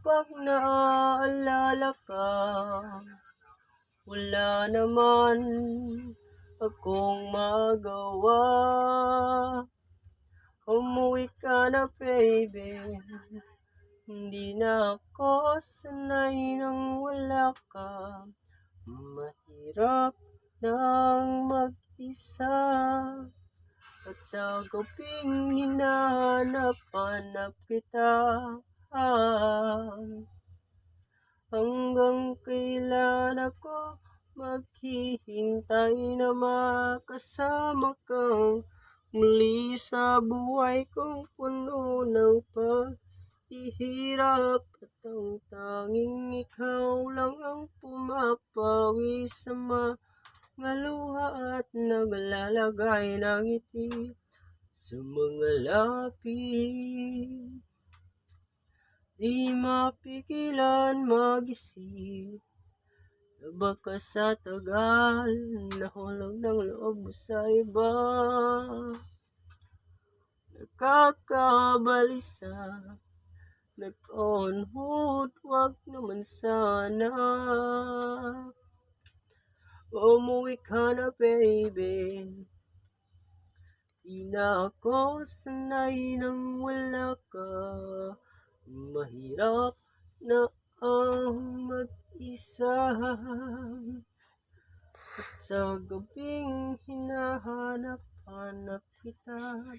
Kapag naaalala ka, wala naman akong magawa. Umuwi ka na baby, hindi na ako sanay nang wala ka. Mahirap nang mag-isa, at sa gabing hinahanap-hanap kita. Hanggang kailan ako maghihintay na makasama kang muli sa buhay kong puno ng paghihirap, at ang tanging ikaw lang ang pumapawi sa mga luha at naglalagay ng ngiti sa mga labi. Di mapigilan mag-isip na baka sa tagal nahulog ng loob mo sa iba. Nakakabalisa, nag-on-hold, wag naman sana. Umuwi ka na baby, di na ako sanay nang wala ka. Mahirap na ang mag-isa, at sa gabing hinahanap-hanap kita.